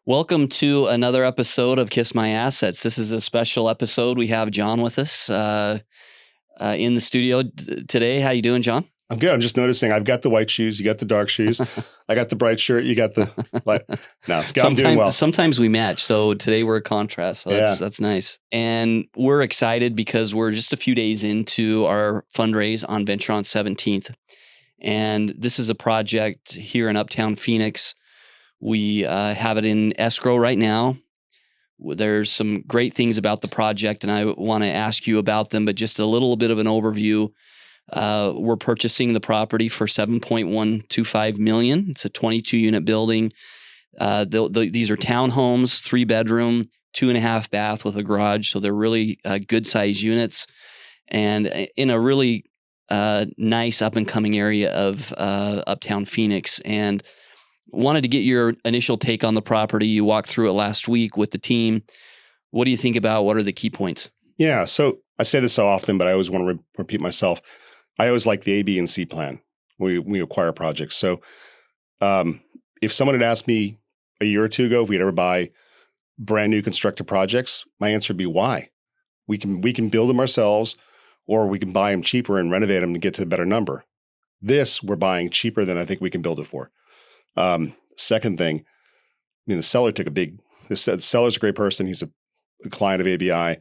Welcome to another episode of Kiss My Assets. This is a special episode. We have John with us in the studio today. How you doing, John? I'm good. I'm just noticing I've got the white shoes. You got the dark shoes. I got the bright shirt. You got the light. No, I'm doing well. Sometimes we match. So today we're a contrast. So that's nice. And we're excited because we're just a few days into our fundraise on Venture on 17th. And this is a project here in Uptown Phoenix. We have it in escrow right now. There's some great things about the project, and I want to ask you about them, but just a little bit of an overview. We're purchasing the property for $7.125 million. It's a 22-unit building. These are townhomes, 3-bedroom, 2.5 bath with a garage, so they're really good-sized units, and in a really nice up-and-coming area of Uptown Phoenix. And wanted to get your initial take on the property. You walked through it last week with the team. What do you think about? What are the key points? Yeah. So I say this so often, but I always want to repeat myself. I always like the A, B, and C plan when we acquire projects. So if someone had asked me a year or two ago if we'd ever buy brand new constructed projects, my answer would be why? We can build them ourselves, or we can buy them cheaper and renovate them to get to a better number. This we're buying cheaper than I think we can build it for. Second thing, the seller the seller's a great person. He's a client of ABI,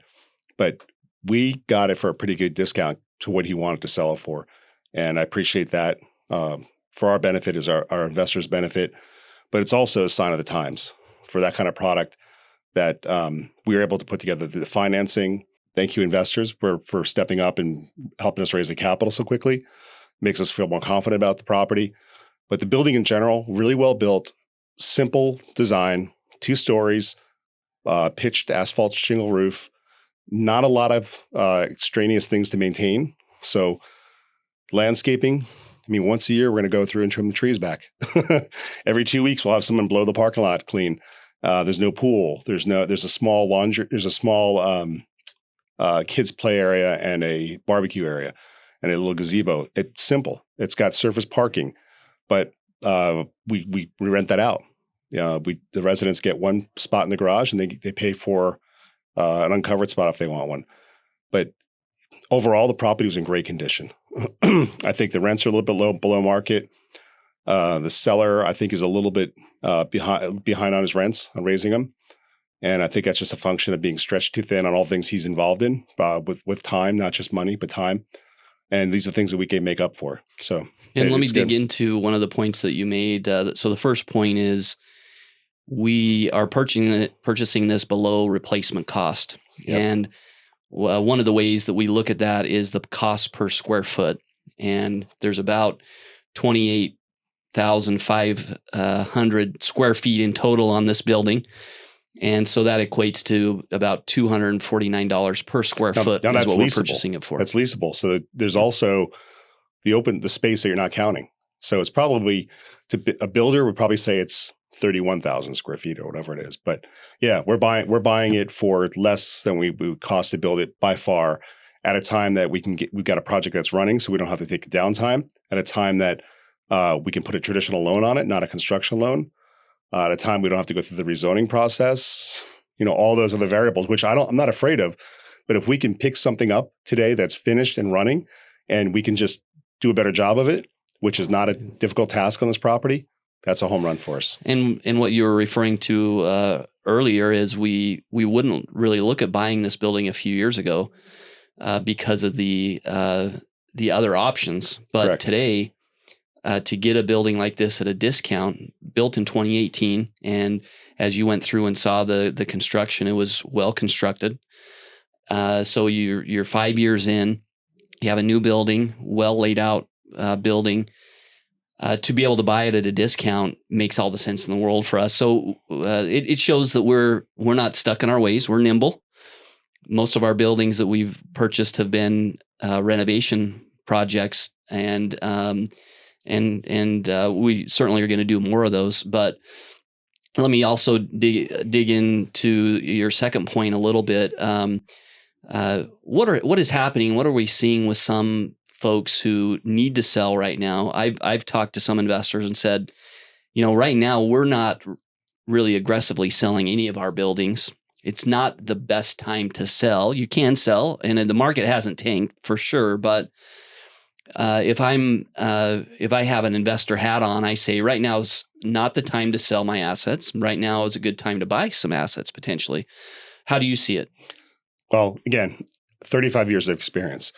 but we got it for a pretty good discount to what he wanted to sell it for. And I appreciate that. For our benefit is our investors' benefit, but it's also a sign of the times for that kind of product that we were able to put together the financing. Thank you, investors, for stepping up and helping us raise the capital so quickly. Makes us feel more confident about the property. But the building in general, really well built, simple design, 2 stories, pitched asphalt shingle roof, not a lot of extraneous things to maintain. So landscaping, once a year, we're going to go through and trim the trees back. Every 2 weeks, we'll have someone blow the parking lot clean. There's no pool. There's a small laundry. There's a small kids play area and a barbecue area and a little gazebo. It's simple. It's got surface parking. But we rent that out. The residents get one spot in the garage, and they pay for an uncovered spot if they want one. But overall, the property was in great condition. I think the rents are a little bit below market. The seller, I think, is a little bit behind on his rents on raising them, and I think that's just a function of being stretched too thin on all things he's involved in with time, not just money, but time. And these are things that we can make up for. So, and let me dig into one of the points that you made. So the first point is we are purchasing this below replacement cost. Yep. And one of the ways that we look at that is the cost per square foot. And there's about 28,500 square feet in total on this building. And so that equates to about $249 per square foot is what we're purchasing it for. That's leasable. So there's also the space that you're not counting. So it's probably, a builder would probably say it's 31,000 square feet or whatever it is. But yeah, we're buying it for less than we would cost to build it by far, at a time that we've got a project that's running, so we don't have to take downtime, at a time that we can put a traditional loan on it, not a construction loan. At a time we don't have to go through the rezoning process, all those other variables, which I'm not afraid of. But if we can pick something up today that's finished and running, and we can just do a better job of it, which is not a difficult task on this property, that's a home run for us. And what you were referring to earlier is we wouldn't really look at buying this building a few years ago because of the other options. But Correct. Today, to get a building like this at a discount, built in 2018, and as you went through and saw the construction, it was well constructed. So you're 5 years in, you have a new building, well laid out building. To be able to buy it at a discount makes all the sense in the world for us. So it shows that we're not stuck in our ways. We're nimble. Most of our buildings that we've purchased have been renovation projects, and we certainly are going to do more of those. But let me also dig into your second point a little bit. What is happening? What are we seeing with some folks who need to sell right now? I've talked to some investors and said, right now we're not really aggressively selling any of our buildings. It's not the best time to sell. You can sell, and the market hasn't tanked for sure. But if I have an investor hat on, I say right now is not the time to sell my assets. Right now is a good time to buy some assets potentially. How do you see it? Well, again, 35 years of experience.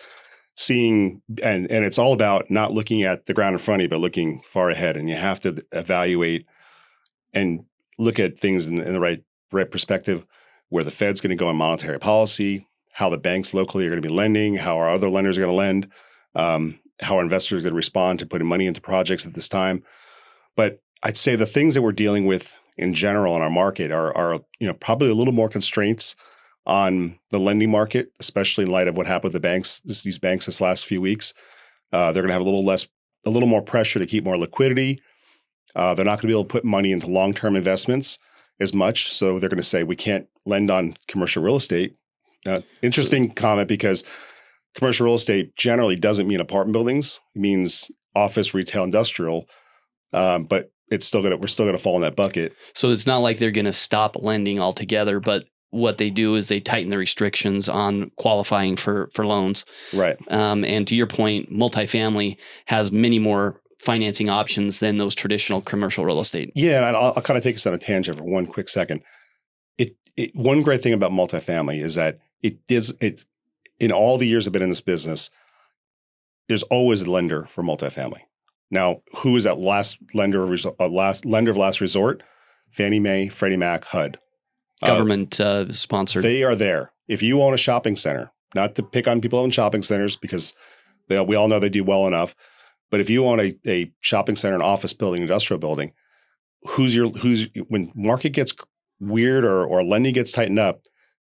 Seeing, and it's all about not looking at the ground in front of you, but looking far ahead. And you have to evaluate and look at things in the right perspective, where the Fed's going to go on monetary policy, how the banks locally are going to be lending, how our other lenders are going to lend, how our investors are going to respond to putting money into projects at this time. But I'd say the things that we're dealing with in general in our market are probably a little more constraints on the lending market, especially in light of what happened with the banks, these banks this last few weeks. They're going to have a little more pressure to keep more liquidity. They're not going to be able to put money into long-term investments as much. So they're going to say, we can't lend on commercial real estate. Interesting comment, because commercial real estate generally doesn't mean apartment buildings. It means office, retail, industrial. But we're still going to fall in that bucket. So it's not like they're going to stop lending altogether, but what they do is they tighten the restrictions on qualifying for loans. Right. And to your point, multifamily has many more financing options than those traditional commercial real estate. Yeah, and I'll kind of take us on a tangent for one quick second. One great thing about multifamily is that it in all the years I've been in this business, there's always a lender for multifamily. Now, who is that last lender of last resort? Fannie Mae, Freddie Mac, HUD. Government sponsored. They are there. If you own a shopping center, not to pick on people who own shopping centers, because we all know they do well enough, but if you own a shopping center, an office building, industrial building, when market gets weird or lending gets tightened up,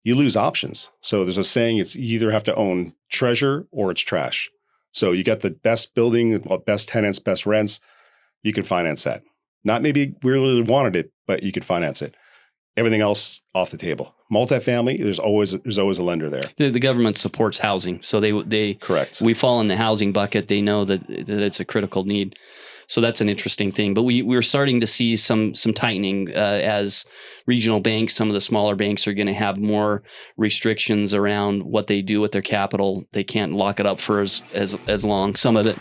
you lose options. So there's a saying, it's you either have to own treasure or it's trash. So you got the best building, best tenants, best rents, you can finance that. Not maybe we really wanted it, but you could finance it. Everything else off the table. Multifamily, there's always a lender there. The government supports housing, so they correct. We fall in the housing bucket. They know that it's a critical need. So that's an interesting thing. But we're starting to see some tightening as regional banks. Some of the smaller banks are going to have more restrictions around what they do with their capital. They can't lock it up for as long. Some of it.